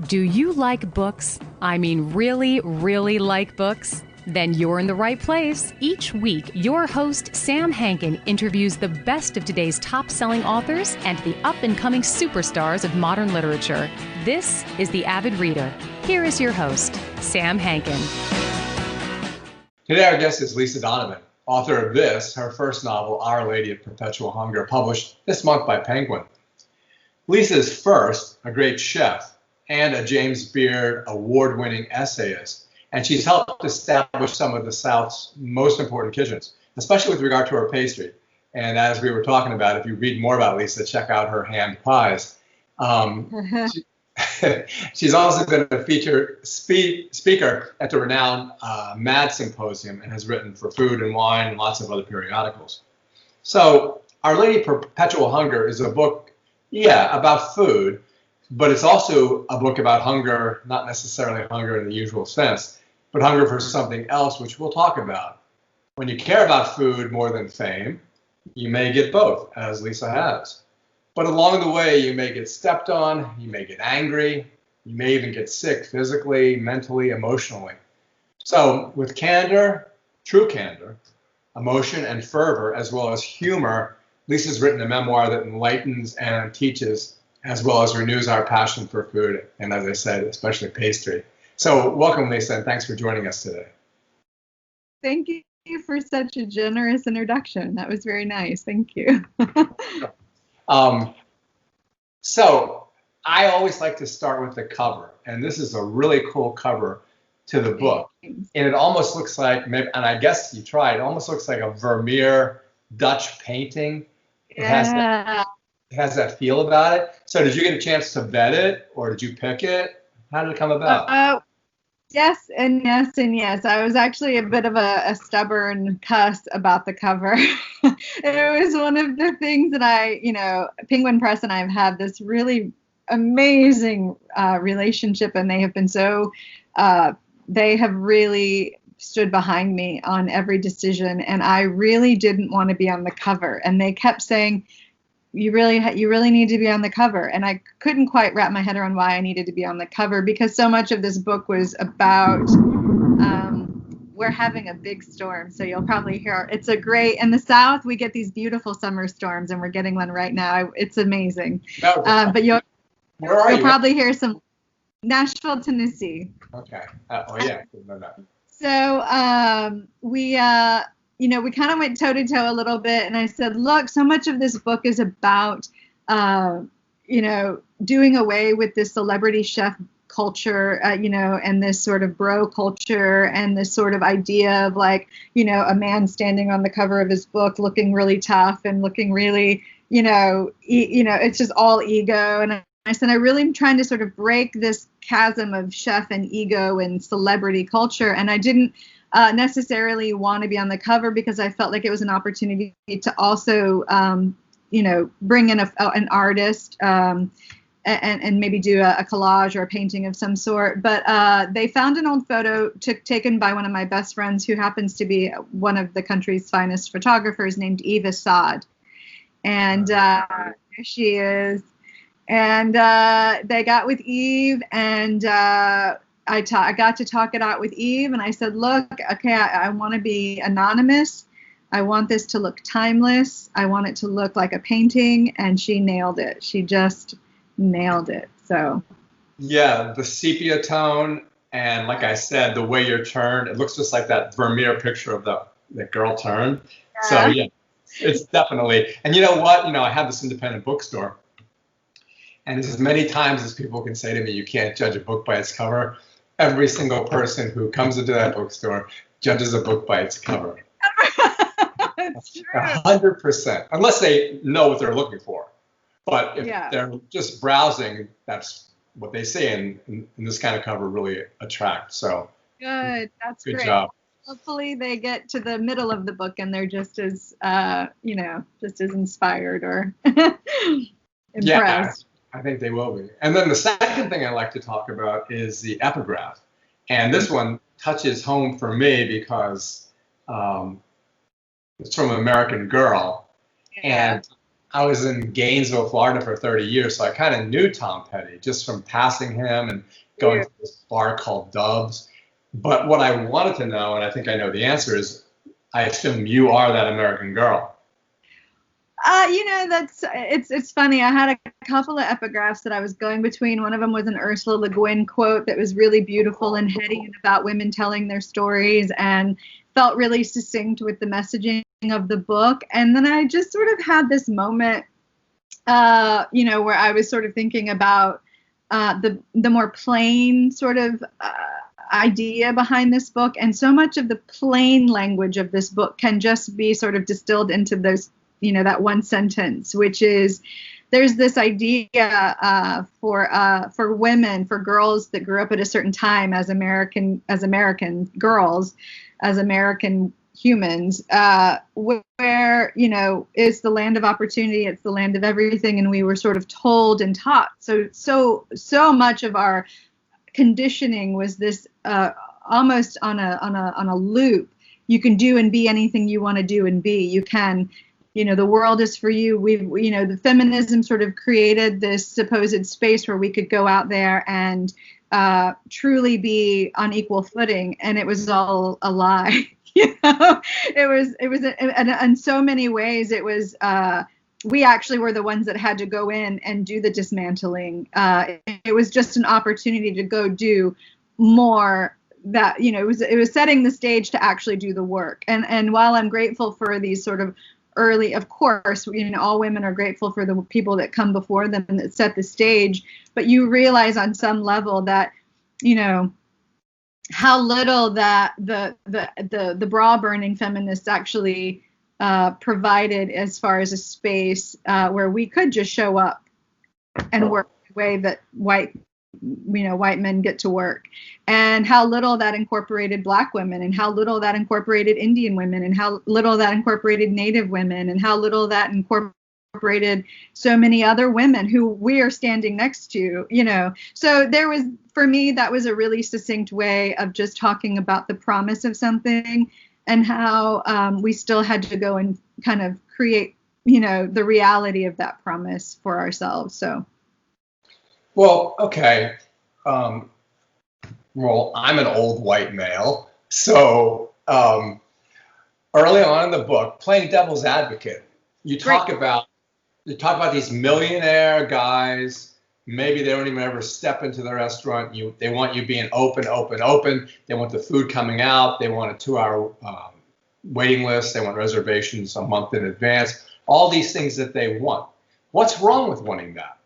Do you like books? I mean, really, really like books? Then you're in the right place. Each week, your host, Sam Hankin, interviews the best of today's top-selling authors and the up-and-coming superstars of modern literature. This is The Avid Reader. Here is your host, Sam Hankin. Today, our guest is Lisa Donovan, author of this, her first novel, Our Lady of Perpetual Hunger, published this month by Penguin. Lisa is first a great chef and a James Beard award-winning essayist, and she's helped establish some of the South's most important kitchens, especially with regard to her pastry. And as we were talking about, if you read more about Lisa, check out her hand pies. She's also been a featured speaker at the renowned MAD Symposium and has written for Food and Wine and lots of other periodicals. So Our Lady of Perpetual Hunger is a book, about food, but it's also a book about hunger, not necessarily hunger in the usual sense, but hunger for something else, which we'll talk about. When you care about food more than fame, you may get both, as Lisa has. But along the way, you may get stepped on, you may get angry, you may even get sick physically, mentally, emotionally. So with candor, true candor, emotion and fervor, as well as humor, Lisa's written a memoir that enlightens and teaches, as well as renews our passion for food, and as I said, especially pastry. So welcome, Lisa, and thanks for joining us today. Thank you for such a generous introduction. That was very nice. Thank you. So I always like to start with the cover, and this is a really cool cover to the book. And it almost looks like, and I guess you tried, it almost looks like a Vermeer Dutch painting. It has that feel about it. So did you get a chance to vet it, or did you pick it? How did it come about? Yes and yes and yes. I was actually a bit of a stubborn cuss about the cover. It was one of the things that Penguin Press and I have had this really amazing relationship, and they have been they have really stood behind me on every decision, and I really didn't want to be on the cover, and they kept saying, you really need to be on the cover. And I couldn't quite wrap my head around why I needed to be on the cover, because so much of this book was about we're having a big storm. So you'll probably hear in the South, we get these beautiful summer storms, and we're getting one right now. It's amazing. But you'll probably hear some Nashville, Tennessee. Okay. Yeah. No. So we kind of went toe to toe a little bit, and I said, look, so much of this book is about, doing away with this celebrity chef culture, and this sort of bro culture, and this sort of idea of a man standing on the cover of his book looking really tough and looking really, it's just all ego. And I said, I really am trying to sort of break this chasm of chef and ego and celebrity culture. And I didn't necessarily want to be on the cover, because I felt like it was an opportunity to also, bring in an artist and maybe do a collage or a painting of some sort. But they found an old photo taken by one of my best friends, who happens to be one of the country's finest photographers, named Eva Saad. And there she is. And they got with Eve, and I got to talk it out with Eve, and I said, look, okay, I want to be anonymous. I want this to look timeless. I want it to look like a painting, and she nailed it. She just nailed it. So yeah, the sepia tone, and like I said, the way you're turned, it looks just like that Vermeer picture of the girl turned. Yeah. So yeah, it's definitely. And you know what? I have this independent bookstore. And as many times as people can say to me, you can't judge a book by its cover, every single person who comes into that bookstore judges a book by its cover. That's true. 100%, unless they know what they're looking for. But if they're just browsing, that's what they see, and this kind of cover really attracts. So good. That's good great. Job. Hopefully they get to the middle of the book and they're just as, just as inspired or impressed. Yeah. I think they will be. And then the second thing I like to talk about is the epigraph. And this one touches home for me because it's from American Girl. Yeah. And I was in Gainesville, Florida for 30 years, so I kind of knew Tom Petty just from passing him and going to this bar called Dubs. But what I wanted to know, and I think I know the answer, is I assume you are that American girl. It's funny. I had a couple of epigraphs that I was going between. One of them was an Ursula Le Guin quote that was really beautiful and heady and about women telling their stories and felt really succinct with the messaging of the book. And then I just sort of had this moment, where I was sort of thinking about the more plain sort of idea behind this book. And so much of the plain language of this book can just be sort of distilled into those, that one sentence, which is there's this idea for women, for girls that grew up at a certain time as American girls, as American humans, where, it's the land of opportunity, it's the land of everything, and we were sort of told and taught. So much of our conditioning was this almost on a loop. You can do and be anything you want to do and be. You can, the world is for you. The feminism sort of created this supposed space where we could go out there and truly be on equal footing, and it was all a lie. It was in so many ways. It was we actually were the ones that had to go in and do the dismantling. It was just an opportunity to go do more. That it was setting the stage to actually do the work. And while I'm grateful for these sort of early, of course, all women are grateful for the people that come before them and that set the stage, but you realize on some level that how little that the bra burning feminists actually provided as far as a space where we could just show up and work the way that white men get to work, and how little that incorporated Black women, and how little that incorporated Indian women, and how little that incorporated Native women, and how little that incorporated so many other women who we are standing next to, So there was, for me, that was a really succinct way of just talking about the promise of something and how we still had to go and kind of create, the reality of that promise for ourselves. So. Well, okay. Well, I'm an old white male. So early on in the book, playing devil's advocate, you talk about these millionaire guys. Maybe they don't even ever step into the restaurant. They want you being open. They want the food coming out. They want a 2-hour waiting list. They want reservations a month in advance. All these things that they want. What's wrong with wanting that?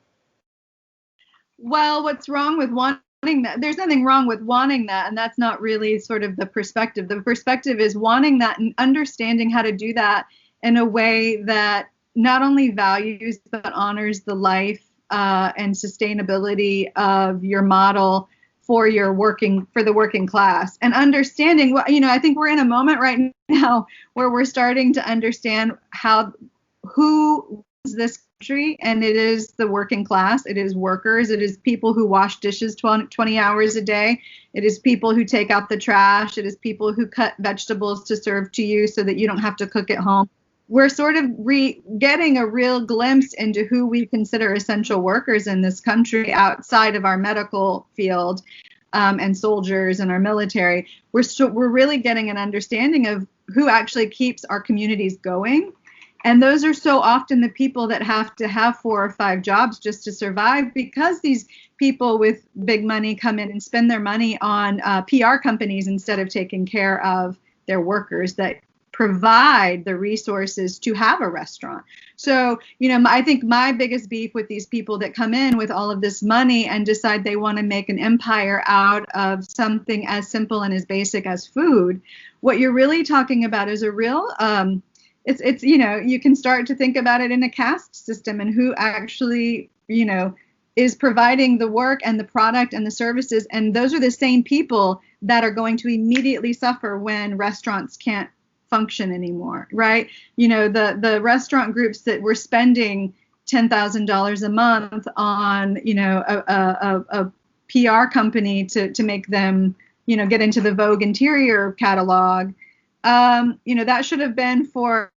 Well, what's wrong with wanting that? There's nothing wrong with wanting that, and that's not really sort of the perspective. The perspective is wanting that and understanding how to do that in a way that not only values but honors the life and sustainability of your model for the working class, and understanding what I think we're in a moment right now where we're starting to understand who is this country, and it is the working class. It is workers. It is people who wash dishes 20 hours a day. It is people who take out the trash. It is people who cut vegetables to serve to you so that you don't have to cook at home. We're sort of getting a real glimpse into who we consider essential workers in this country outside of our medical field and soldiers and our military. We're really getting an understanding of who actually keeps our communities going. And those are so often the people that have to have 4 or 5 jobs just to survive, because these people with big money come in and spend their money on PR companies instead of taking care of their workers that provide the resources to have a restaurant. So, I think my biggest beef with these people that come in with all of this money and decide they want to make an empire out of something as simple and as basic as food, what you're really talking about is a real it's you can start to think about it in a caste system, and who actually is providing the work and the product and the services, and those are the same people that are going to immediately suffer when restaurants can't function anymore, right? The restaurant groups that were spending $10,000 a month on a PR company to make them get into the Vogue interior catalog. that should have been for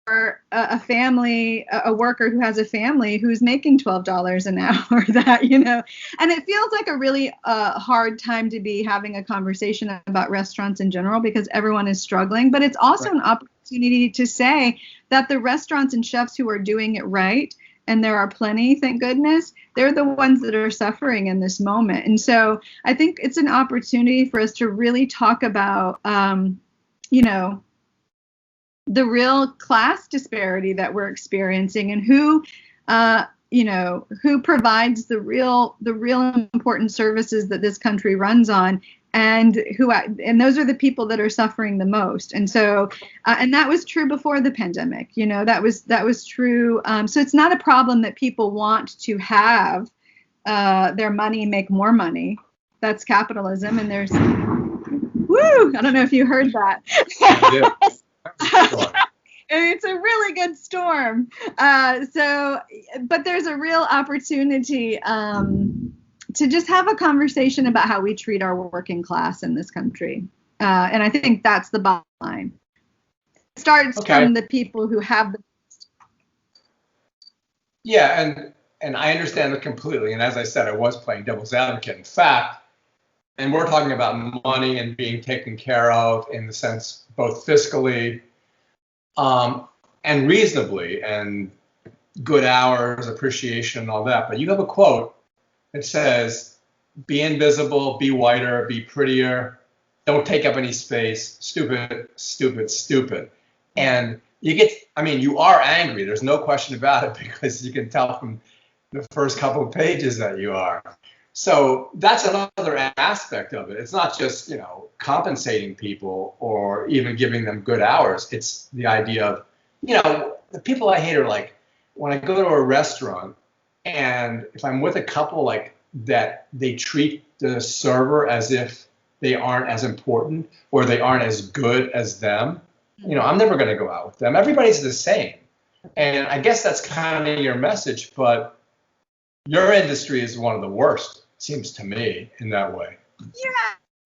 a family, a worker who has a family who's making $12 an hour. And it feels like a really hard time to be having a conversation about restaurants in general because everyone is struggling. But it's also an opportunity to say that the restaurants and chefs who are doing it right, and there are plenty, thank goodness, they're the ones that are suffering in this moment. And so I think it's an opportunity for us to really talk about, the real class disparity that we're experiencing and who provides the real important services that this country runs on, and those are the people that are suffering the most. And so, and that was true before the pandemic. That was true. So it's not a problem that people want to have their money make more money. That's capitalism. And there's, woo! I don't know if you heard that. Yeah. It's a really good storm. But there's a real opportunity to just have a conversation about how we treat our working class in this country. And I think that's the bottom line. It starts from the people who have the. Yeah, and I understand it completely. And as I said, I was playing devil's advocate. In fact, and we're talking about money and being taken care of in the sense both fiscally and reasonably, and good hours, appreciation, and all that. But you have a quote that says, be invisible, be whiter, be prettier, don't take up any space, stupid, stupid, stupid. And you are angry. There's no question about it, because you can tell from the first couple of pages that you are. So that's another aspect of it. It's not just, compensating people or even giving them good hours. It's the idea of, the people I hate are like, when I go to a restaurant and if I'm with a couple like that, they treat the server as if they aren't as important or they aren't as good as them. I'm never going to go out with them. Everybody's the same. And I guess that's kind of your message, but your industry is one of the worst, seems to me, in that way. Yeah,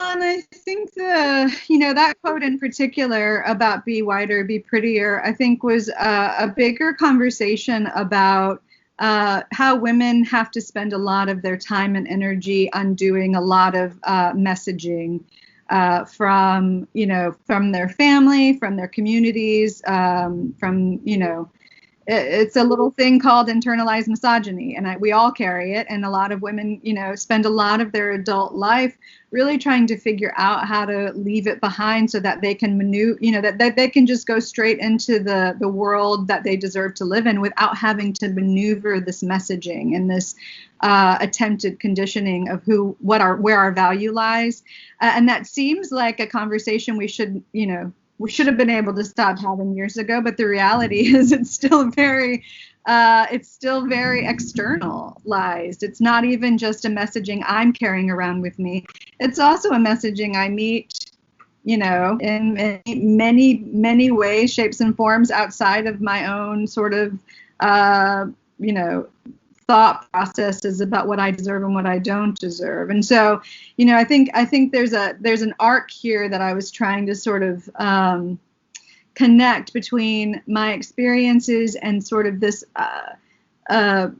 and I think that quote in particular about be whiter, be prettier, I think was a bigger conversation about how women have to spend a lot of their time and energy undoing a lot of messaging from their family, from their communities, it's a little thing called internalized misogyny, and we all carry it. And a lot of women, spend a lot of their adult life really trying to figure out how to leave it behind so that they can that they can just go straight into the world that they deserve to live in without having to maneuver this messaging and this attempted conditioning of where our value lies. And that seems like a conversation we should have been able to stop having years ago, but the reality is it's still very externalized. It's not even just a messaging I'm carrying around with me. It's also a messaging I meet, in many, many ways, shapes, and forms outside of my own sort of, thought processes about what I deserve and what I don't deserve. And so, I think there's an arc here that I was trying to sort of connect between my experiences and sort of this, I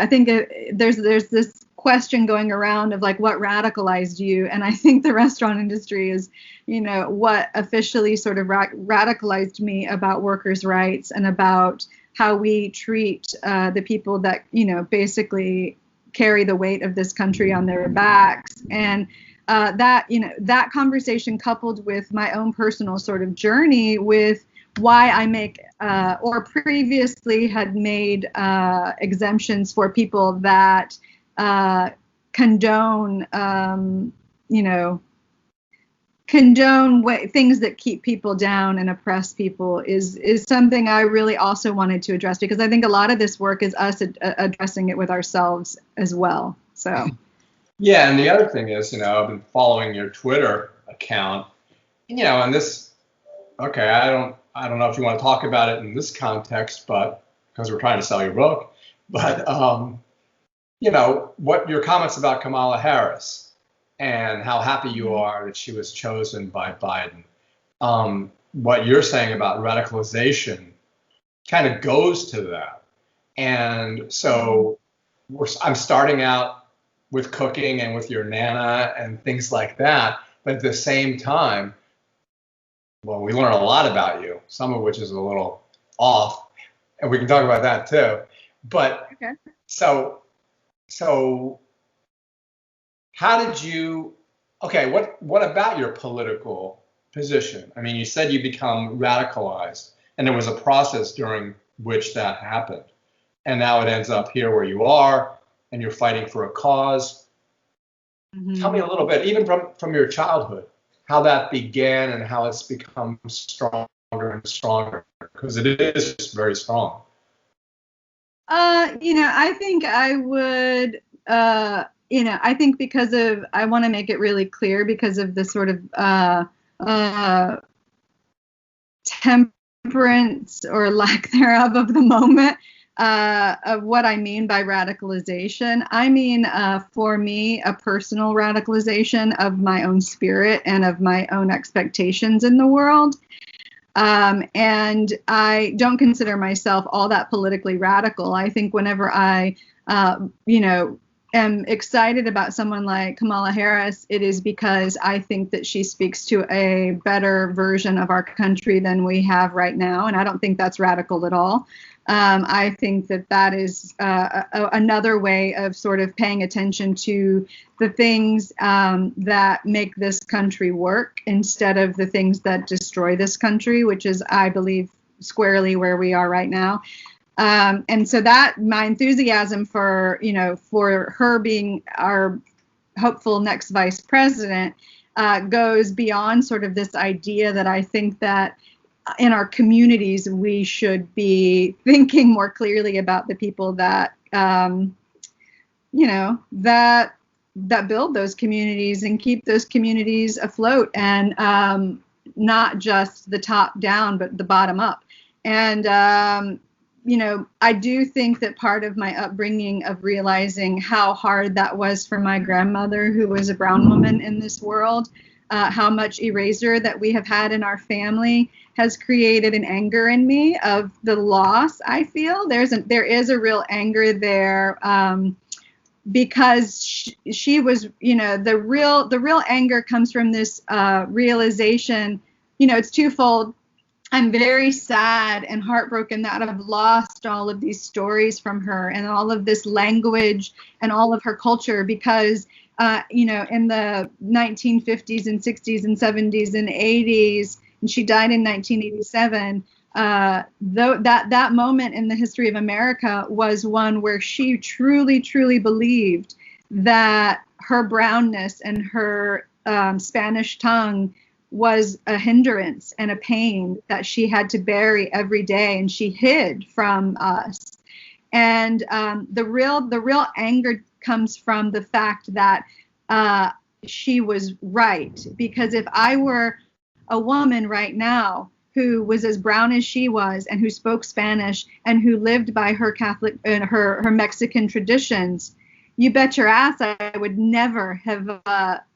think there's this question going around of like what radicalized you, and I think the restaurant industry is, what officially sort of radicalized me about workers' rights and about how we treat the people that, basically carry the weight of this country on their backs. And that conversation coupled with my own personal sort of journey with why I make or previously had made exemptions for people that condone things that keep people down and oppress people is something I really also wanted to address, because I think a lot of this work is us addressing it with ourselves as well. So. Yeah, and the other thing is, I've been following your Twitter account, and this, okay, I don't know if you want to talk about it in this context, but because we're trying to sell your book, but what your comments about Kamala Harris and how happy you are that she was chosen by Biden. what you're saying about radicalization kind of goes to that. And so I'm starting out with cooking and with your Nana and things like that. But at the same time, well, we learn a lot about you, some of which is a little off, and we can talk about that too. But okay. So how did you, okay, what about your political position? I mean, you said you become radicalized, and there was a process during which that happened. And now it ends up here where you are, and you're fighting for a cause. Mm-hmm. Tell me a little bit, even from your childhood, how that began and how it's become stronger and stronger, because it is very strong. I think I would, I think because of, I want to make it really clear because of the sort of temperance or lack thereof of the moment of what I mean by radicalization. I mean, for me, a personal radicalization of my own spirit and of my own expectations in the world. And I don't consider myself all that politically radical. I think whenever I, am excited about someone like Kamala Harris, it is because I think that she speaks to a better version of our country than we have right now. And I don't think that's radical at all. I think that is another way of sort of paying attention to the things that make this country work instead of the things that destroy this country, which is, I believe, squarely where we are right now. And so that my enthusiasm for her being our hopeful next vice president goes beyond sort of this idea that I think that in our communities, we should be thinking more clearly about the people that, that build those communities and keep those communities afloat, and not just the top down, but the bottom up. And, I do think that part of my upbringing of realizing how hard that was for my grandmother, who was a brown woman in this world, how much erasure that we have had in our family has created an anger in me of the loss. I feel there is a real anger there because she was, the real anger comes from this realization. It's twofold. I'm very sad and heartbroken that I've lost all of these stories from her and all of this language and all of her culture because, in the 1950s and 60s and 70s and 80s, and she died in 1987, though that moment in the history of America was one where she truly, truly believed that her brownness and her Spanish tongue was a hindrance and a pain that she had to bury every day, and she hid from us. And the real anger comes from the fact that she was right. Because if I were a woman right now who was as brown as she was and who spoke Spanish and who lived by her Catholic and her Mexican traditions, you bet your ass I would never have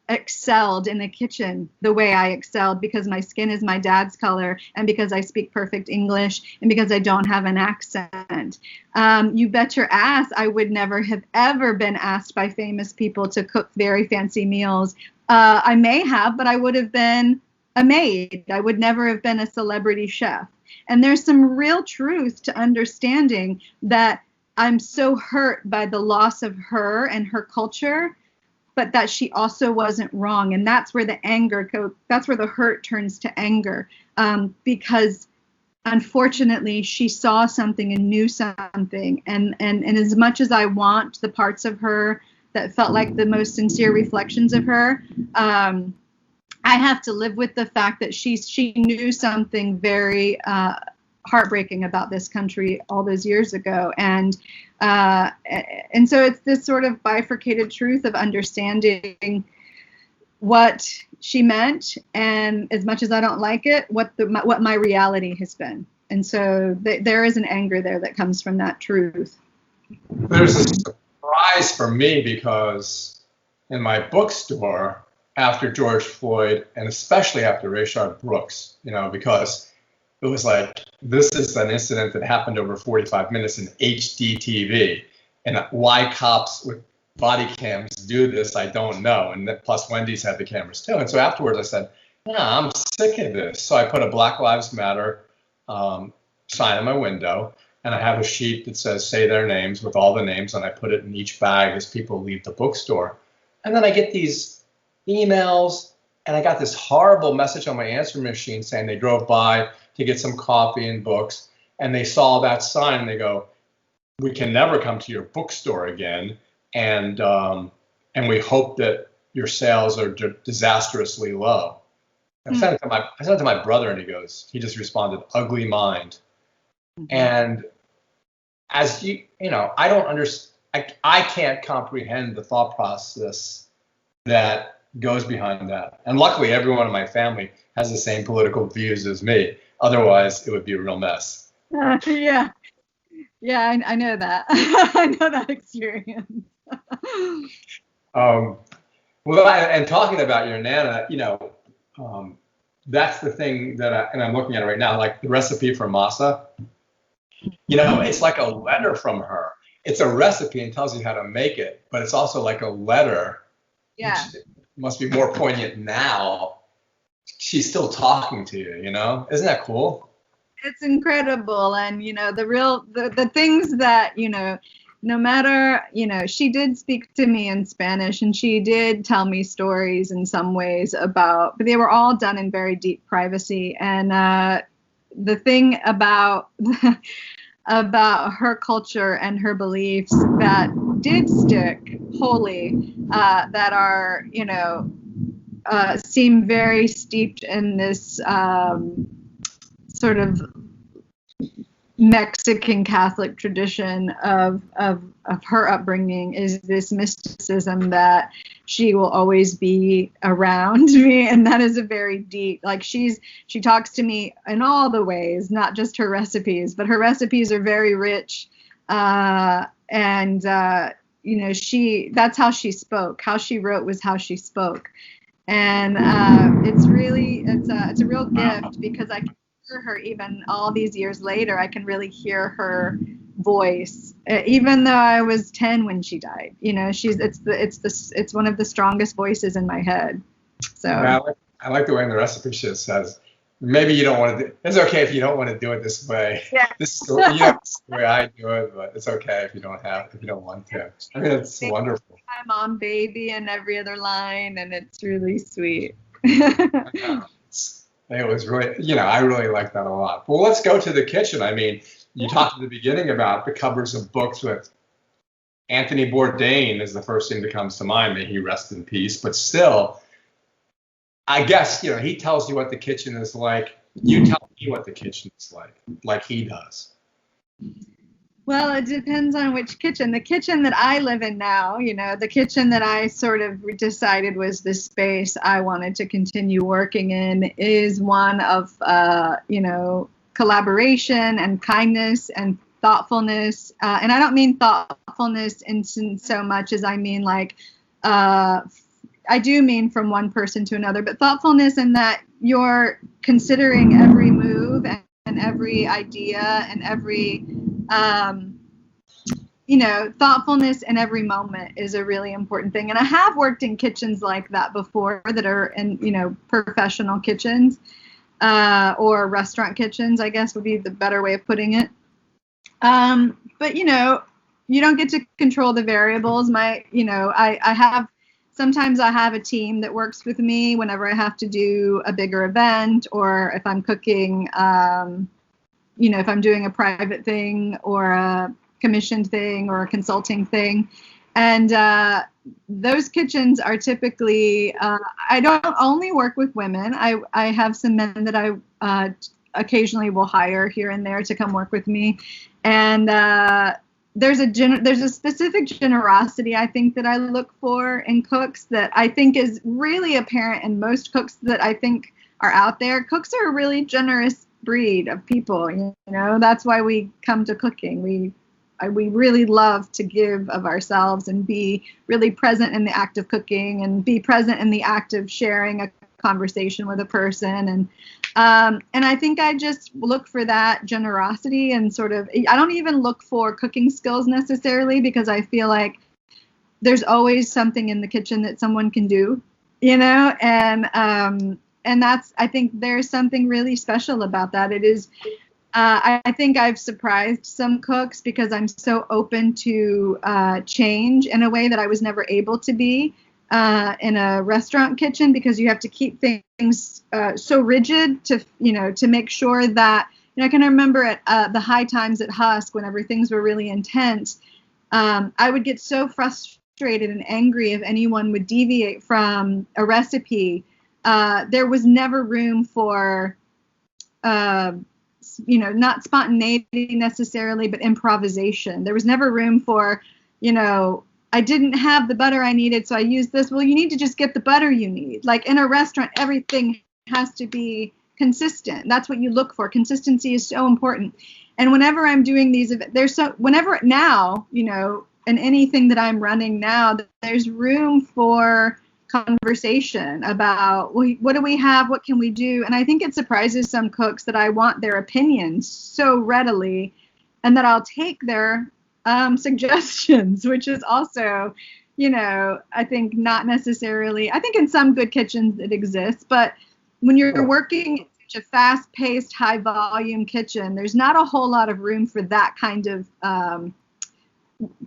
excelled in the kitchen the way I excelled, because my skin is my dad's color and because I speak perfect English and because I don't have an accent. You bet your ass I would never have ever been asked by famous people to cook very fancy meals. I may have, but I would have been a maid. I would never have been a celebrity chef. And there's some real truth to understanding that I'm so hurt by the loss of her and her culture, but that she also wasn't wrong. And that's where the that's where the hurt turns to anger, because unfortunately she saw something and knew something. And as much as I want the parts of her that felt like the most sincere reflections of her, I have to live with the fact that she knew something very heartbreaking about this country all those years ago. And so it's this sort of bifurcated truth of understanding what she meant, and as much as I don't like it, what my reality has been. And so there is an anger there that comes from that truth. There's a surprise for me because in my bookstore, after George Floyd, and especially after Rayshard Brooks, because it was like, this is an incident that happened over 45 minutes in HD TV. And why cops with body cams do this, I don't know. And plus Wendy's had the cameras too. And so afterwards I said, I'm sick of this. So I put a Black Lives Matter sign on my window, and I have a sheet that says, say their names, with all the names, and I put it in each bag as people leave the bookstore. And then I get these emails, and I got this horrible message on my answer machine saying they drove by to get some coffee and books, and they saw that sign, and they go, we can never come to your bookstore again, and we hope that your sales are disastrously low. I sent it to my brother, and he just responded, ugly mind. And as I don't understand, I can't comprehend the thought process that goes behind that. And luckily, everyone in my family has the same political views as me. Otherwise, it would be a real mess. Yeah, I know that. I know that experience. Well, and talking about your Nana, that's the thing that I'm looking at it right now, like the recipe for masa. It's like a letter from her. It's a recipe and tells you how to make it, but it's also like a letter. Yeah. Which must be more poignant now. She's still talking to you, Isn't that cool? It's incredible. And, the things that, no matter, she did speak to me in Spanish, and she did tell me stories in some ways but they were all done in very deep privacy. And the thing about her culture and her beliefs that did stick wholly, that are, seem very steeped in this sort of Mexican Catholic tradition of her upbringing, is this mysticism that she will always be around me, and that is a very deep, like she talks to me in all the ways, not just her recipes, but her recipes are very rich, and that's how she spoke. How she wrote was how she spoke, and it's a real gift, because I can hear her even all these years later. I can really hear her voice, even though I was 10 when she died. It's one of the strongest voices in my head. So I like the way in the recipe sheet says, maybe you don't want to it's okay if you don't want to do it this way. Yeah. This is the way I do it, but it's okay if you don't want to. I mean, it's wonderful. My mom baby and every other line, and it's really sweet. It was really, I really like that a lot. Well, let's go to the kitchen. I mean, you talked at the beginning about the covers of books with Anthony Bourdain is the first thing that comes to mind. May he rest in peace. But still, I guess, he tells you what the kitchen is like. You tell me what the kitchen is like he does. Well, it depends on which kitchen. The kitchen that I live in now, the kitchen that I sort of decided was the space I wanted to continue working in, is one of, collaboration and kindness and thoughtfulness. And I don't mean thoughtfulness in so much as I mean I do mean from one person to another, but thoughtfulness in that you're considering every move and every idea and every thoughtfulness in every moment is a really important thing. And I have worked in kitchens like that before, that are in, professional kitchens, or restaurant kitchens, I guess would be the better way of putting it. But, you don't get to control the variables. Sometimes I have a team that works with me whenever I have to do a bigger event, or if I'm cooking, if I'm doing a private thing or a commissioned thing or a consulting thing. And those kitchens are typically, I don't only work with women. I have some men that I occasionally will hire here and there to come work with me. And there's a specific generosity, I think, that I look for in cooks that I think is really apparent in most cooks that I think are out there. Cooks are a really generous breed of people, that's why we come to cooking. we really love to give of ourselves and be really present in the act of cooking and be present in the act of sharing a conversation with a person. And I think I just look for that generosity and sort of, I don't even look for cooking skills necessarily, because I feel like there's always something in the kitchen that someone can do, and that's, I think there's something really special about that. It is, I think I've surprised some cooks because I'm so open to change in a way that I was never able to be in a restaurant kitchen, because you have to keep things so rigid to make sure that, I can remember at the high times at Husk, whenever things were really intense, I would get so frustrated and angry if anyone would deviate from a recipe. There was never room for, not spontaneity necessarily, but improvisation. There was never room for, I didn't have the butter I needed, so I used this. Well, you need to just get the butter you need. Like in a restaurant, everything has to be consistent. That's what you look for. Consistency is so important. And whenever I'm doing these, whenever now, in anything that I'm running now, there's room for conversation about, well, what do we have? What can we do? And I think it surprises some cooks that I want their opinions so readily, and that I'll take their suggestions, which is also, I think not necessarily, I think in some good kitchens it exists, but when you're working in such a fast-paced, high-volume kitchen, there's not a whole lot of room for that kind of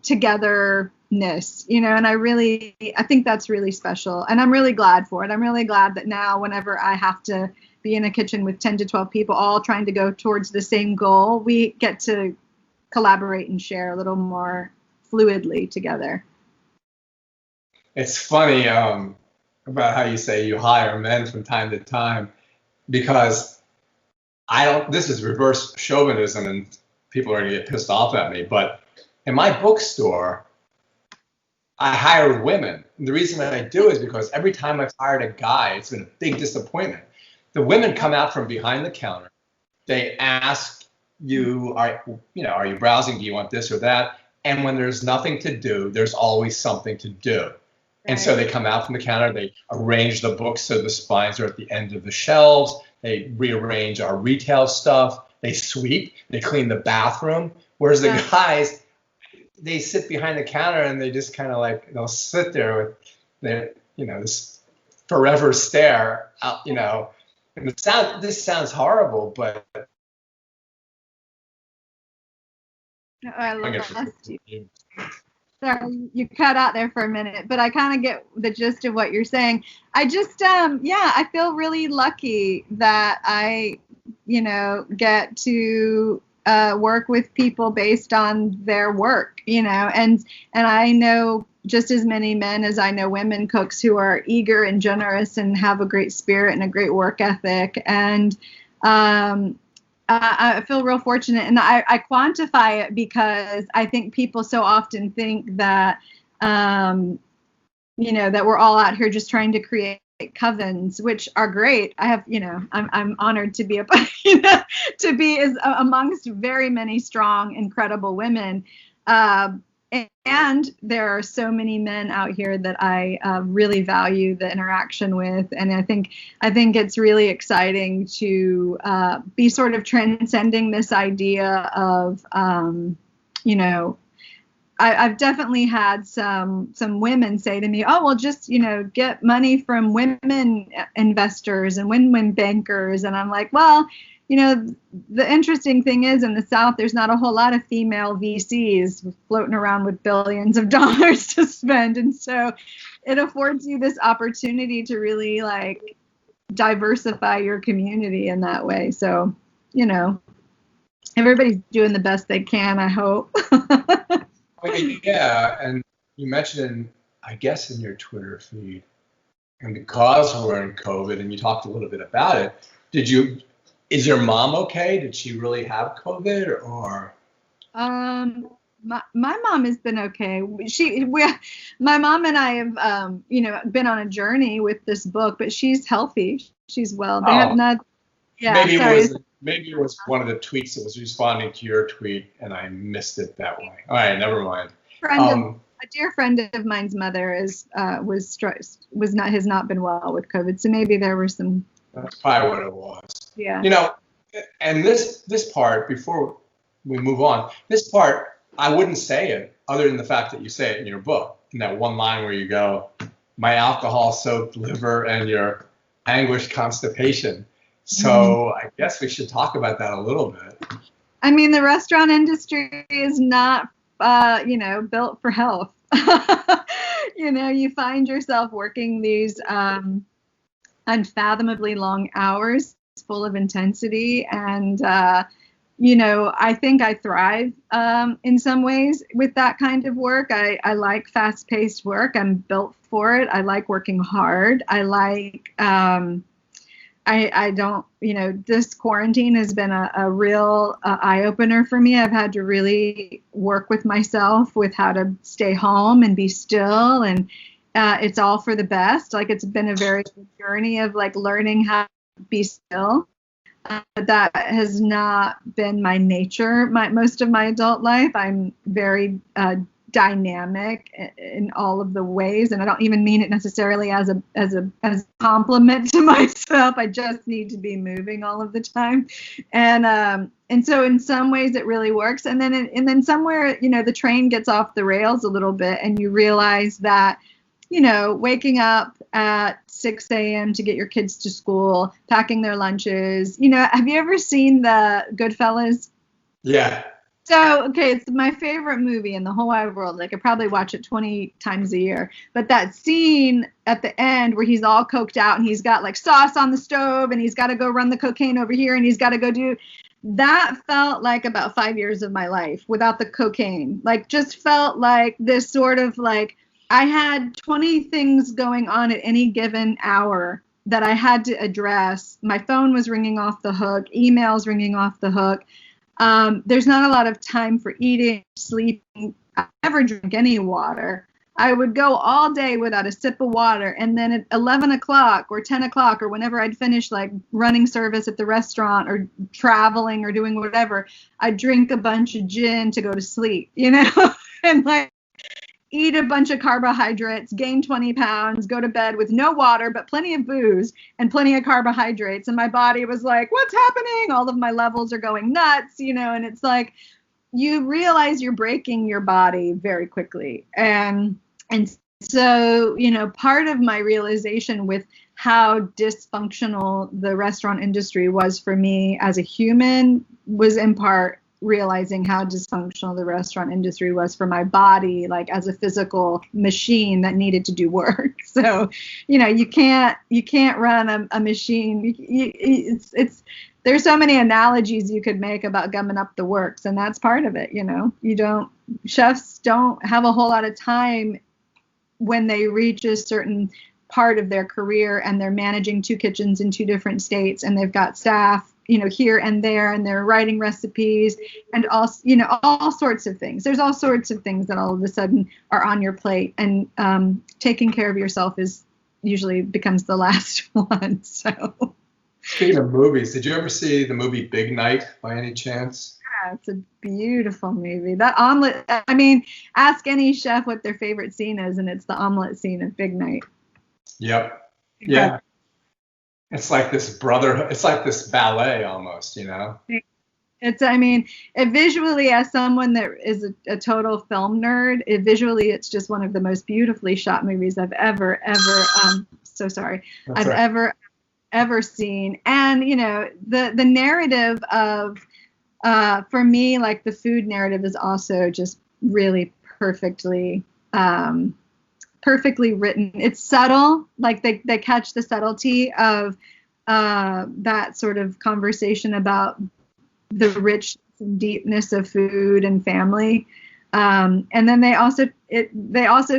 togetherness, and I think that's really special, and I'm really glad for it. I'm really glad that now whenever I have to be in a kitchen with 10 to 12 people all trying to go towards the same goal, we get to collaborate and share a little more fluidly together. It's funny about how you say you hire men from time to time, because this is reverse chauvinism and people are going to get pissed off at me, but in my bookstore, I hire women. And the reason that I do is because every time I've hired a guy, it's been a big disappointment. The women come out from behind the counter. They ask you, are you browsing? Do you want this or that? And when there's nothing to do, there's always something to do. Right. And so they come out from the counter, they arrange the books so the spines are at the end of the shelves. They rearrange our retail stuff. They sweep, they clean the bathroom. Whereas the guys, they sit behind the counter and they just kind of like, they'll sit there with their, this forever stare out, and this sounds horrible, but. Oh, I lost you. Sorry, you cut out there for a minute, but I kind of get the gist of what you're saying. I just, I feel really lucky that I, get to work with people based on their work, and I know just as many men as I know women cooks who are eager and generous and have a great spirit and a great work ethic. And I feel real fortunate, and I quantify it because I think people so often think that, that we're all out here just trying to create covens, which are great. I have, I'm honored to be to be amongst very many strong, incredible women. And there are so many men out here that I really value the interaction with, and I think it's really exciting to be sort of transcending this idea of, I've definitely had some women say to me, oh, well, just, get money from women investors and women bankers, and I'm like, well, the interesting thing is in the South, there's not a whole lot of female VCs floating around with billions of dollars to spend. And so it affords you this opportunity to really like diversify your community in that way. So, everybody's doing the best they can, I hope. Yeah. And you mentioned, I guess, in your Twitter feed, and because we're in COVID and you talked a little bit about it, is your mom okay? Did she really have COVID or? My mom has been okay. My mom and I have, been on a journey with this book, but she's healthy. She's well. They have not. Yeah, maybe sorry. Maybe it was one of the tweets that was responding to your tweet, and I missed it that way. All right, never mind. A dear friend of mine's mother has not been well with COVID, so maybe there were some. That's probably what it was. Yeah. You know, and this part, before we move on, this part I wouldn't say it other than the fact that you say it in your book, in that one line where you go, "My alcohol-soaked liver and your anguished constipation." So I guess we should talk about that a little bit. I mean, the restaurant industry is not, built for health. You find yourself working these unfathomably long hours full of intensity. And, I think I thrive in some ways with that kind of work. I like fast-paced work. I'm built for it. I like working hard. I like... I don't, this quarantine has been a real eye-opener for me. I've had to really work with myself with how to stay home and be still. And it's all for the best. Like, it's been a very good journey of like learning how to be still. That has not been my nature. Most of my adult life, I'm very dynamic in all of the ways, and I don't even mean it necessarily as a compliment to myself. I just need to be moving all of the time, and so in some ways it really works, and then somewhere the train gets off the rails a little bit, and you realize that waking up at 6 a.m. to get your kids to school, packing their lunches. Have you ever seen the Goodfellas? Yeah. So, okay, it's my favorite movie in the whole wide world. Like, I probably watch it 20 times a year. But that scene at the end where he's all coked out and he's got like sauce on the stove and he's got to go run the cocaine over here and he's got to go do that, felt like about 5 years of my life without the cocaine. Like, just felt like this sort of like I had 20 things going on at any given hour that I had to address. My phone was ringing off the hook, emails ringing off the hook. There's not a lot of time for eating, sleeping. I never drink any water. I would go all day without a sip of water. And then at 11 o'clock or 10 o'clock or whenever I'd finish like running service at the restaurant or traveling or doing whatever, I'd drink a bunch of gin to go to sleep, and like eat a bunch of carbohydrates, gain 20 pounds, go to bed with no water, but plenty of booze and plenty of carbohydrates. And my body was like, what's happening? All of my levels are going nuts, and it's like, you realize you're breaking your body very quickly. And so, part of my realization with how dysfunctional the restaurant industry was for me as a human was in part realizing how dysfunctional the restaurant industry was for my body, like as a physical machine that needed to do work. So, you can't run a machine. There's so many analogies you could make about gumming up the works, and that's part of it. Chefs don't have a whole lot of time when they reach a certain part of their career and they're managing 2 kitchens in 2 different states and they've got staff here and there, and they're writing recipes and all sorts of things. There's all sorts of things that all of a sudden are on your plate, and taking care of yourself usually becomes the last one. So, speaking of movies, did you ever see the movie Big Night by any chance? Yeah, it's a beautiful movie. That omelet, I mean, ask any chef what their favorite scene is, and it's the omelet scene of Big Night. Yep. Yeah. It's like this brotherhood. It's like this ballet almost, It visually, as someone that is a total film nerd, it's just one of the most beautifully shot movies I've ever seen. And, the narrative of, for me, like the food narrative is also just really perfectly written. It's subtle, like they catch the subtlety of that sort of conversation about the richness and deepness of food and family, and then they also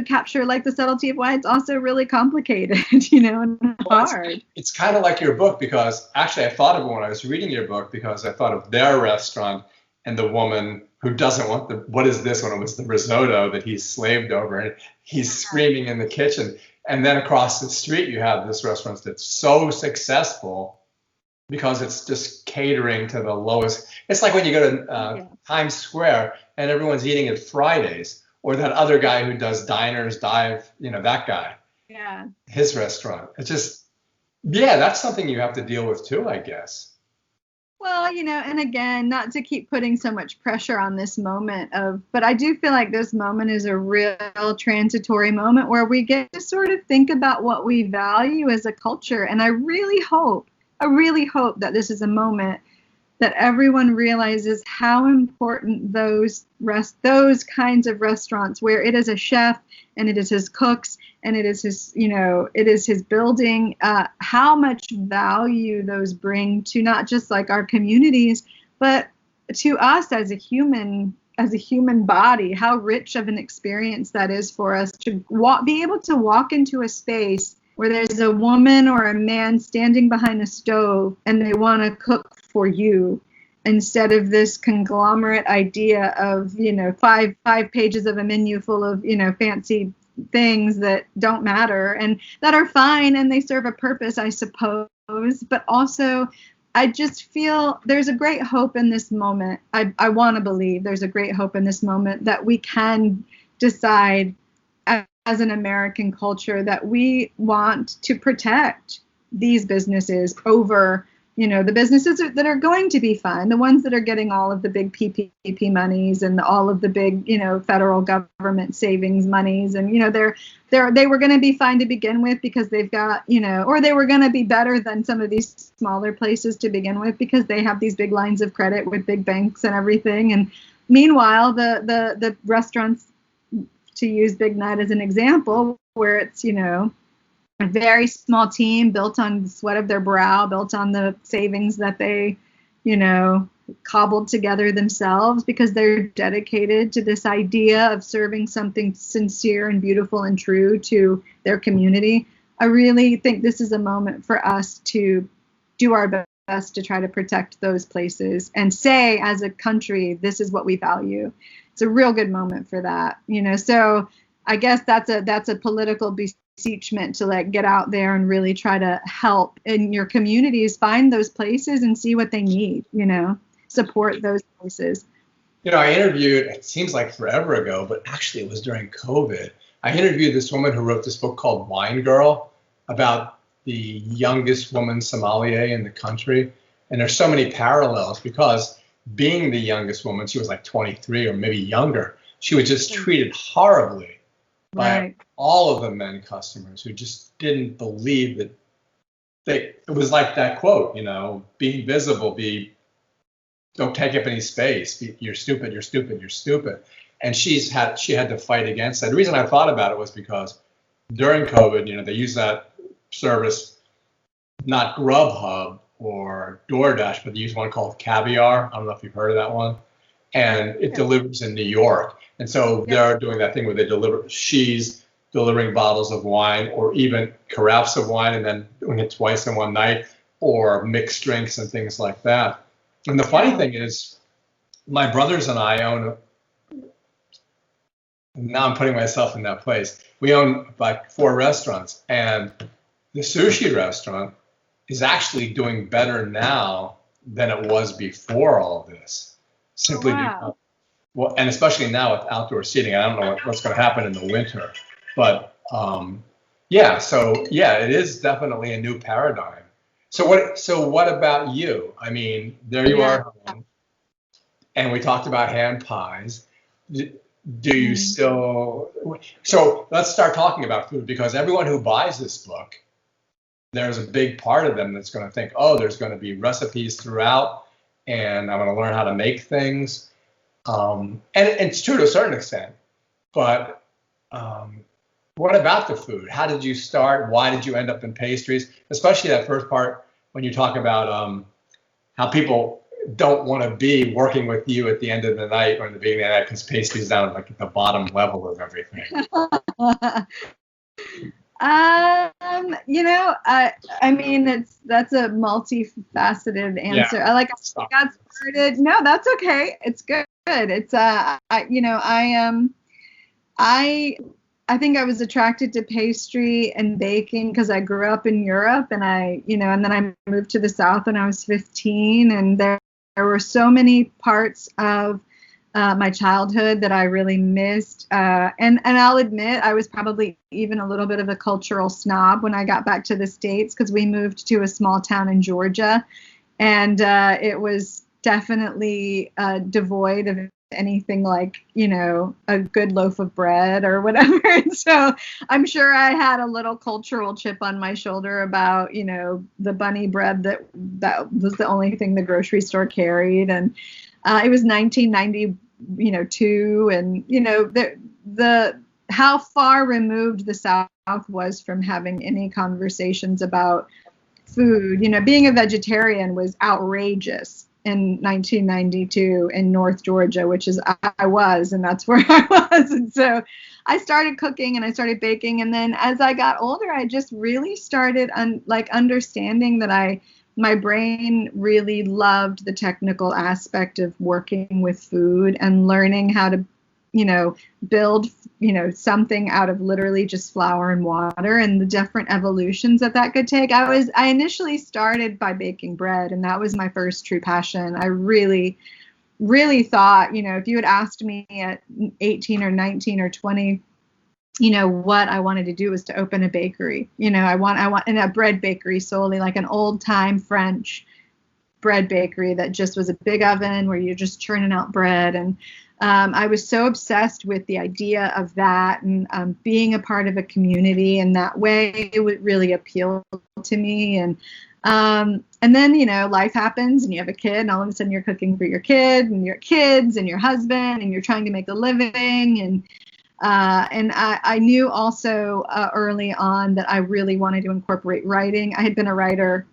capture like the subtlety of why it's also really complicated, and hard. It's kind of like your book, because actually I thought of it when I was reading your book, because I thought of their restaurant and the woman who doesn't want what is this, when it was the risotto that he's slaved over and he's screaming in the kitchen. And then across the street, you have this restaurant that's so successful because it's just catering to the lowest. It's like when you go to Times Square and everyone's eating at Fridays, or that other guy who does Diners Dive, that guy. Yeah. His restaurant. It's just, that's something you have to deal with too, I guess. Well, and again, not to keep putting so much pressure on this moment but I do feel like this moment is a real transitory moment where we get to sort of think about what we value as a culture. And I really hope that this is a moment that everyone realizes how important those kinds of restaurants where it is a chef and it is his cooks and it is his building, how much value those bring to not just like our communities, but to us as a human body, how rich of an experience that is for us to be able to walk into a space where there's a woman or a man standing behind a stove and they want to cook for you, instead of this conglomerate idea of, five pages of a menu full of, fancy things that don't matter and that are fine and they serve a purpose, I suppose. But also, I just feel there's a great hope in this moment. I want to believe there's a great hope in this moment that we can decide as an American culture that we want to protect these businesses over, the businesses that are going to be fine, the ones that are getting all of the big PPP monies and all of the big, federal government savings monies. And, they were going to be fine to begin with because they've got, or they were going to be better than some of these smaller places to begin with because they have these big lines of credit with big banks and everything. And meanwhile, the restaurants, to use Big Nut as an example, where it's, a very small team built on the sweat of their brow, built on the savings that they, cobbled together themselves because they're dedicated to this idea of serving something sincere and beautiful and true to their community. I really think this is a moment for us to do our best to try to protect those places and say, as a country, this is what we value. It's a real good moment for that, so I guess that's a political beseechment to get out there and really try to help in your communities find those places and see what they need, support those places. I interviewed, it seems like forever ago, but actually it was during COVID. I interviewed this woman who wrote this book called Wine Girl about the youngest woman sommelier in the country. And there's so many parallels because being the youngest woman, she was like 23 or maybe younger. She was just treated horribly by all of the men customers who just didn't believe that it was like that quote, be visible, don't take up any space. You're stupid, you're stupid, you're stupid. And she had to fight against that. The reason I thought about it was because during COVID, they use that service, not Grubhub or DoorDash, but they use one called Caviar. I don't know if you've heard of that one. And it delivers in New York. And so they're doing that thing where she's delivering bottles of wine or even carafes of wine and then doing it twice in one night, or mixed drinks and things like that. And the funny thing is, my brothers and I own, now I'm putting myself in that place, we own like 4 restaurants, and the sushi restaurant is actually doing better now than it was before all of this. Simply because, well, and especially now with outdoor seating, I don't know what's going to happen in the winter, but it is definitely a new paradigm. So what about you? I mean, there you are, and we talked about hand pies. Do you still? So let's start talking about food, because everyone who buys this book, there's a big part of them that's going to think, oh, there's going to be recipes throughout, and I'm going to learn how to make things. And it's true to a certain extent, but what about the food? How did you start? Why did you end up in pastries? Especially that first part when you talk about how people don't want to be working with you at the end of the night or in the beginning of the night, because pastries down like at the bottom level of everything. I mean, that's a multifaceted answer. Yeah. I got started. No, that's I think I was attracted to pastry and baking because I grew up in Europe, and and then I moved to the South when I was 15, and there were so many parts of my childhood that I really missed. And I'll admit I was probably even a little bit of a cultural snob when I got back to the States, because we moved to a small town in Georgia, and it was definitely devoid of anything like, a good loaf of bread or whatever. And so I'm sure I had a little cultural chip on my shoulder about, the bunny bread that was the only thing the grocery store carried. And it was 1992, and, the how far removed the South was from having any conversations about food. Being a vegetarian was outrageous in 1992 in North Georgia, which is I was, and that's where I was. And so I started cooking and I started baking. And then as I got older, I just really started understanding that my brain really loved the technical aspect of working with food and learning how to, build, something out of literally just flour and water, and the different evolutions that could take. I initially started by baking bread, and that was my first true passion. I really, really thought, if you had asked me at 18 or 19 or 20, what I wanted to do was to open a bakery. I want in a bread bakery solely, like an old time French bread bakery that just was a big oven where you're just churning out bread. And I was so obsessed with the idea of that, and being a part of a community in that way, it would really appeal to me. And then, life happens and you have a kid, and all of a sudden you're cooking for your kid and your kids and your husband, and you're trying to make a living. And I knew also early on that I really wanted to incorporate writing. I had been a writer,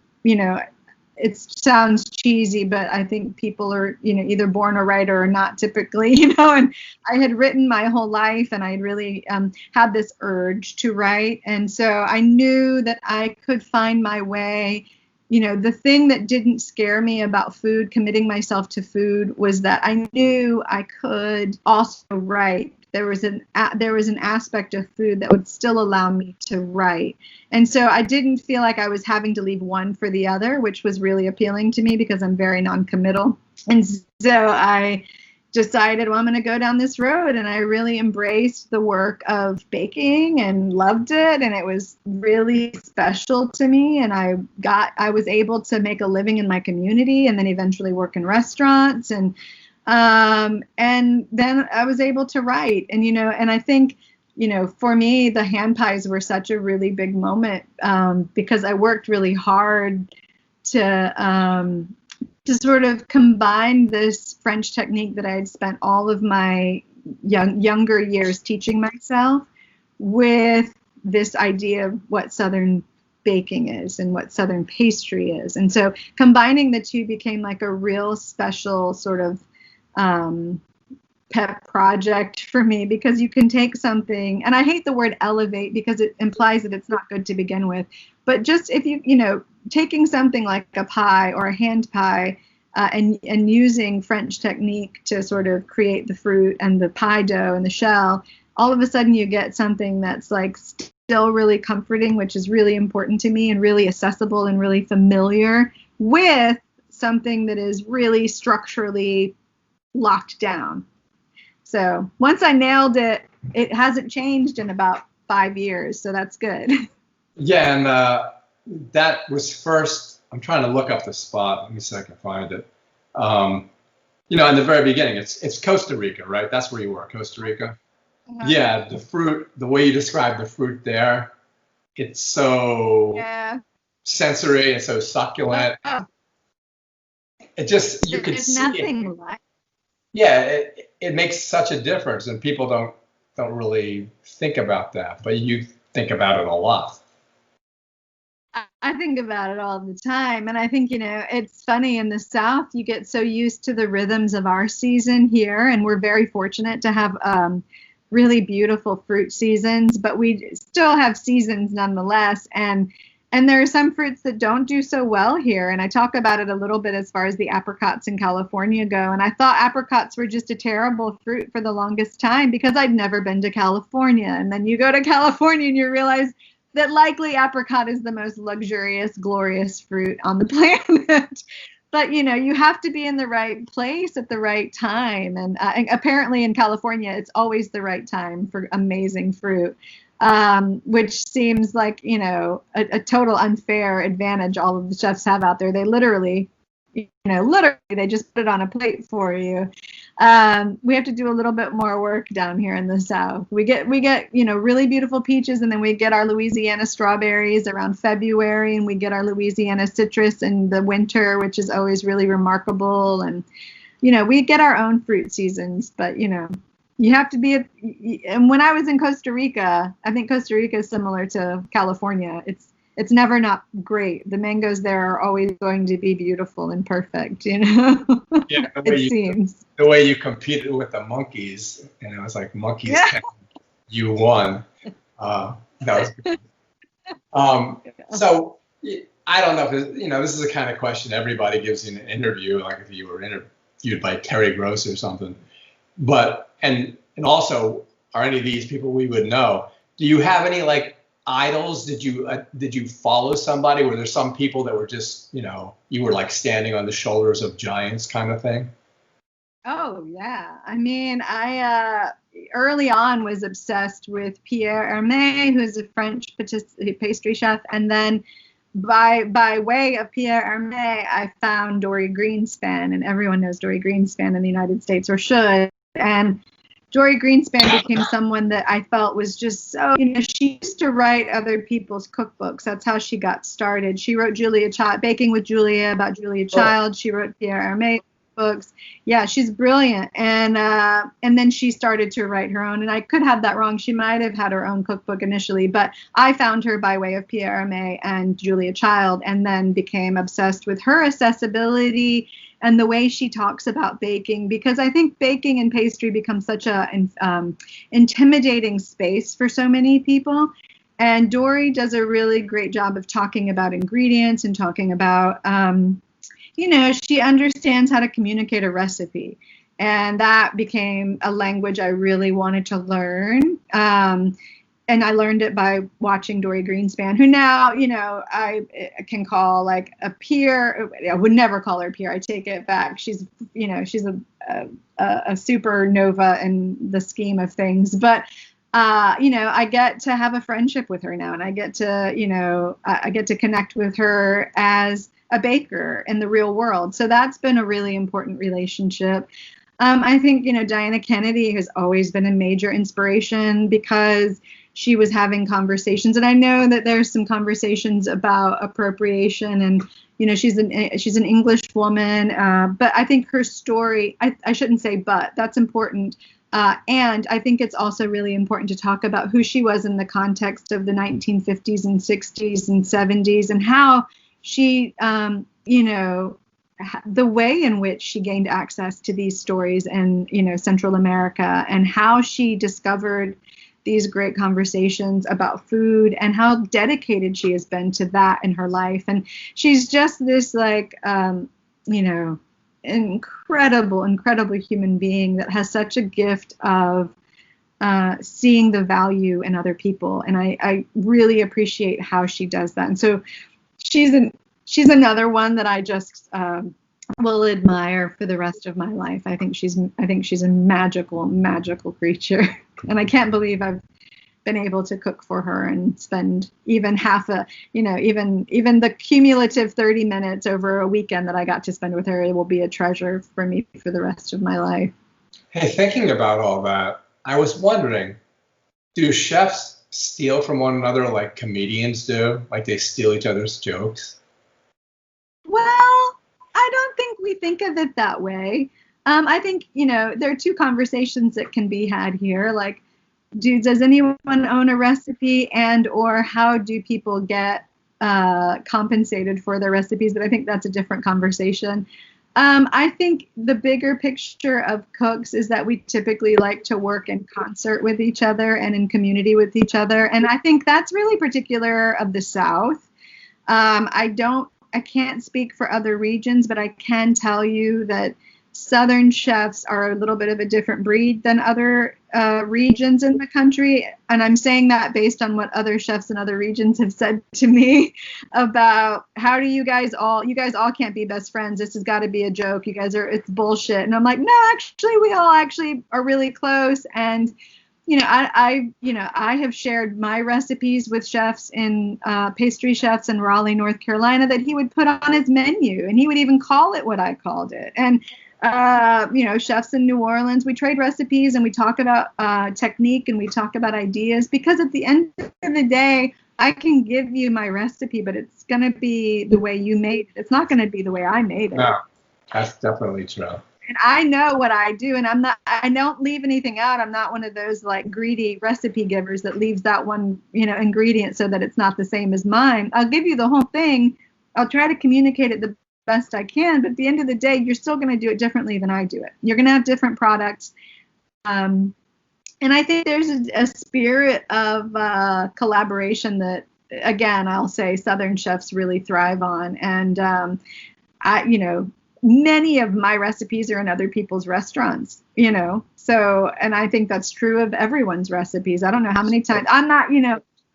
it sounds cheesy, but I think people are, either born a writer or not typically, and I had written my whole life, and I had really had this urge to write. And so I knew that I could find my way. The thing that didn't scare me about food, committing myself to food, was that I knew I could also write. There was an aspect of food that would still allow me to write. And so I didn't feel like I was having to leave one for the other, which was really appealing to me because I'm very non-committal. And so I decided, well, I'm going to go down this road. And I really embraced the work of baking and loved it. And it was really special to me. And I was able to make a living in my community, and then eventually work in restaurants. And then I was able to write, and, and I think, for me, the hand pies were such a really big moment, because I worked really hard to sort of combine this French technique that I had spent all of my younger years teaching myself with this idea of what Southern baking is and what Southern pastry is. And so combining the two became like a real special sort of pet project for me, because you can take something, and I hate the word elevate because it implies that it's not good to begin with, but just if taking something like a pie or a hand pie, and using French technique to sort of create the fruit and the pie dough and the shell, all of a sudden you get something that's like still really comforting, which is really important to me, and really accessible and really familiar, with something that is really structurally locked down. So once I nailed it, it hasn't changed in about 5 years. So that's good. Yeah. And that was first, I'm trying to look up the spot. Let me see if I can find it. In the very beginning, it's Costa Rica, right? That's where you were, Costa Rica. Uh-huh. Yeah. The fruit, the way you describe the fruit there, it's so sensory and so succulent. It just, you can see nothing like. Yeah, it makes such a difference, and people don't really think about that, but you think about it a lot. I think about it all the time, and I think, it's funny, in the South, you get so used to the rhythms of our season here, and we're very fortunate to have really beautiful fruit seasons, but we still have seasons nonetheless. And And there are some fruits that don't do so well here. And I talk about it a little bit as far as the apricots in California go. And I thought apricots were just a terrible fruit for the longest time because I'd never been to California. And then you go to California and you realize that likely apricot is the most luxurious, glorious fruit on the planet. But, you know, you have to be in the right place at the right time. And apparently in California, it's always the right time for amazing fruit. Which seems like, you know, a total unfair advantage all of the chefs have out there. They literally, they just put it on a plate for you. We have to do a little bit more work down here in the South. We get, really beautiful peaches, and then we get our Louisiana strawberries around February, and we get our Louisiana citrus in the winter, which is always really remarkable. And, we get our own fruit seasons, but, you have to be, and when I was in Costa Rica, I think Costa Rica is similar to California. It's never not great. The mangoes there are always going to be beautiful and perfect, Yeah, it seems. The way you competed with the monkeys, and it was like monkeys, yeah. You won. That was good. So I don't know if this is the kind of question everybody gives in an interview, like if you were interviewed by Terry Gross or something. But and also, are any of these people we would know? Do you have any like idols? Did you follow somebody? Were there some people that were just you were like standing on the shoulders of giants kind of thing? Oh yeah, I mean, I early on was obsessed with Pierre Hermé, who is a French pastry chef, and then by way of Pierre Hermé, I found Dory Greenspan, and everyone knows Dory Greenspan in the United States, or should. And Dory Greenspan became someone that I felt was just so, she used to write other people's cookbooks. That's how she got started. She wrote Baking with Julia about Julia Child. She wrote Pierre Hermé books. Yeah, she's brilliant. And then she started to write her own. And I could have that wrong. She might have had her own cookbook initially, but I found her by way of Pierre Hermé and Julia Child, and then became obsessed with her accessibility and the way she talks about baking, because I think baking and pastry becomes such a intimidating space for so many people. And Dory does a really great job of talking about ingredients and talking about, she understands how to communicate a recipe. And that became a language I really wanted to learn. And I learned it by watching Dory Greenspan, who now, I can call like a peer. I would never call her a peer. I take it back. She's a supernova in the scheme of things. But, I get to have a friendship with her now, and I get to, I get to connect with her as a baker in the real world. So that's been a really important relationship. I think, Diana Kennedy has always been a major inspiration because she was having conversations, and I know that there's some conversations about appropriation, and she's an English woman, but I think her story, I shouldn't say but, that's important, and I think it's also really important to talk about who she was in the context of the 1950s and 60s and 70s, and how she, the way in which she gained access to these stories in, Central America, and how she discovered these great conversations about food, and how dedicated she has been to that in her life. And she's just this incredible human being that has such a gift of seeing the value in other people. And I really appreciate how she does that. And so she's another one that I just will admire for the rest of my life. I think she's a magical creature. And I can't believe I've been able to cook for her and spend even even the cumulative 30 minutes over a weekend that I got to spend with her. It will be a treasure for me for the rest of my life. Hey, thinking about all that, I was wondering, do chefs steal from one another like comedians do? Like they steal each other's jokes? Well, I don't think we think of it that way. I think, there are two conversations that can be had here. Like, does anyone own a recipe, and or how do people get compensated for their recipes? But I think that's a different conversation. I think the bigger picture of cooks is that we typically like to work in concert with each other and in community with each other. And I think that's really particular of the South. I can't speak for other regions, but I can tell you that Southern chefs are a little bit of a different breed than other regions in the country. And I'm saying that based on what other chefs in other regions have said to me about how do you guys all can't be best friends. This has got to be a joke. It's bullshit. And I'm like, no, actually, we all actually are really close. And I have shared my recipes with chefs pastry chefs in Raleigh, North Carolina, that he would put on his menu, and he would even call it what I called it. And chefs in New Orleans, we trade recipes and we talk about technique and we talk about ideas, because at the end of the day, I can give you my recipe, but it's going to be the way you made it. It's not going to be the way I made it. No, that's definitely true. And I know what I do, and I don't leave anything out. I'm not one of those like greedy recipe givers that leaves that one, ingredient so that it's not the same as mine. I'll give you the whole thing. I'll try to communicate it the best I can, but at the end of the day, you're still going to do it differently than I do it. You're going to have different products. And I think there's a spirit of collaboration that, again, I'll say Southern chefs really thrive on. And many of my recipes are in other people's restaurants, so, and I think that's true of everyone's recipes. I don't know how many times I'm not,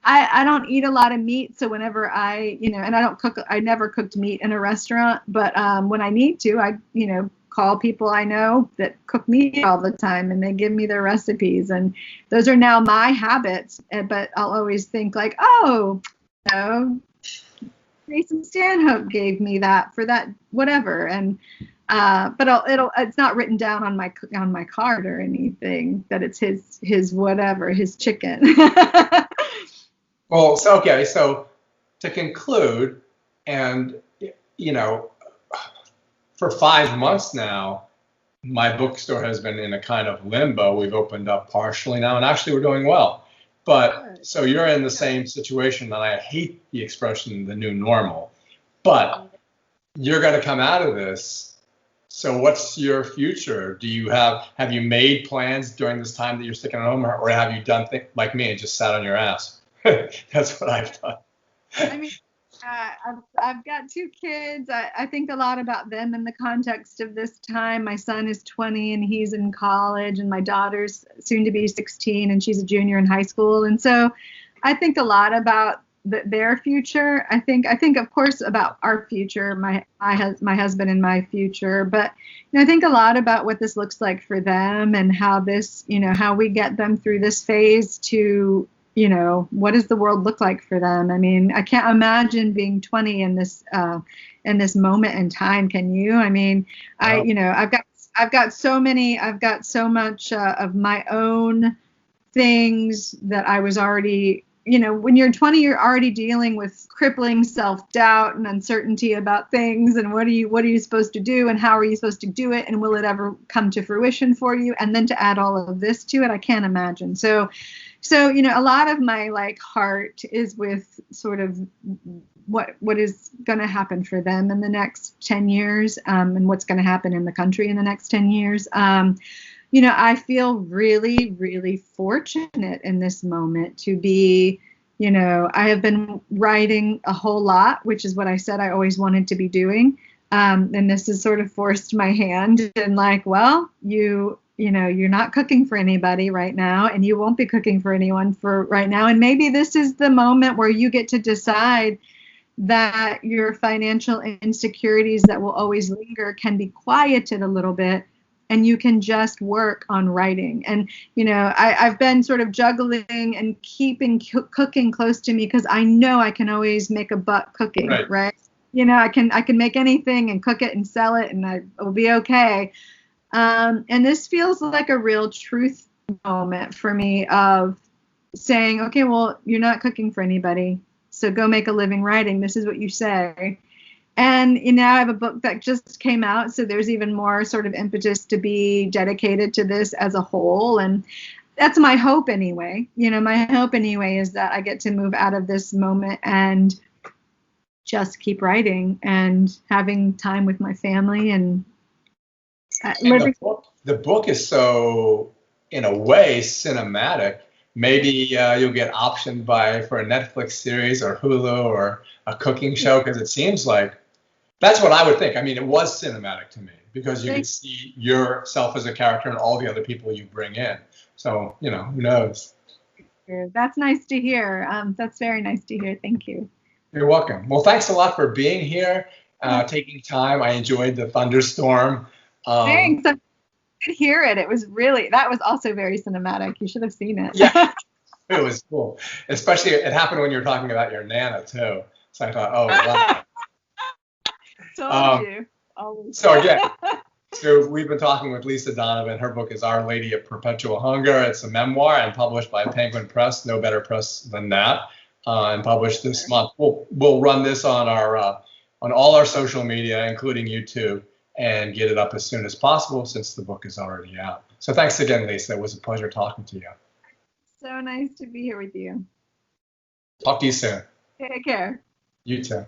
I don't eat a lot of meat. So whenever and I never cooked meat in a restaurant, but when I need to, I, call people I know that cook meat all the time, and they give me their recipes, and those are now my habits. But I'll always think like, Jason Stanhope gave me that for that whatever, and but it's not written down on my card or anything that it's his whatever, his chicken. Well, so to conclude, and for 5 months now, my bookstore has been in a kind of limbo. We've opened up partially now, and actually we're doing well. But so you're in the same situation, and I hate the expression "the new normal," but you're going to come out of this. So what's your future? Have you made plans during this time that you're sticking at home, or have you done things like me and just sat on your ass? That's what I've done. I mean, I've got 2 kids. I think a lot about them in the context of this time. My son is 20 and he's in college, and my daughter's soon to be 16 and she's a junior in high school. And so I think a lot about their future. I think of course about our future, my husband and my future, but I think a lot about what this looks like for them, and how this, how we get them through this phase to, what does the world look like for them? I mean, I can't imagine being 20 in this moment in time. Can you? I mean, wow. I've got so much of my own things that I was already, when you're 20, you're already dealing with crippling self-doubt and uncertainty about things, and what are you supposed to do, and how are you supposed to do it, and will it ever come to fruition for you? And then to add all of this to it, I can't imagine. So, a lot of my heart is with sort of what is going to happen for them in the next 10 years, and what's going to happen in the country in the next 10 years. I feel really, really fortunate in this moment to be, I have been writing a whole lot, which is what I said I always wanted to be doing. And this has sort of forced my hand, and you're not cooking for anybody right now, and you won't be cooking for anyone for right now. And maybe this is the moment where you get to decide that your financial insecurities that will always linger can be quieted a little bit, and you can just work on writing. And, I've been sort of juggling and keeping cooking close to me, because I know I can always make a buck cooking, right? I can make anything and cook it and sell it, and I will be okay. And this feels like a real truth moment for me of saying, okay, well, you're not cooking for anybody, so go make a living writing. This is what you say. And I have a book that just came out, so there's even more sort of impetus to be dedicated to this as a whole. And that's my hope anyway. My hope anyway is that I get to move out of this moment and just keep writing and having time with my family and living. The book is so, in a way, cinematic, maybe you'll get optioned for a Netflix series or Hulu or a cooking show, because it seems like that's what I would think. I mean, it was cinematic to me because you could see yourself as a character and all the other people you bring in. So, who knows? That's nice to hear. That's very nice to hear. Thank you. You're welcome. Well, thanks a lot for being here, taking time. I enjoyed the thunderstorm. Thanks. I could hear it. That was also very cinematic. You should have seen it. Yeah, it was cool. Especially it happened when you were talking about your Nana too. So I thought, oh, wow. Told you. Always. So again, we've been talking with Lisa Donovan. Her book is Our Lady of Perpetual Hunger. It's a memoir and published by Penguin Press. No better press than that. And published this month. We'll run this on all our social media, including YouTube, and get it up as soon as possible since the book is already out. So thanks again, Lisa. It was a pleasure talking to you. So nice to be here with you. Talk to you soon. Take care. You too.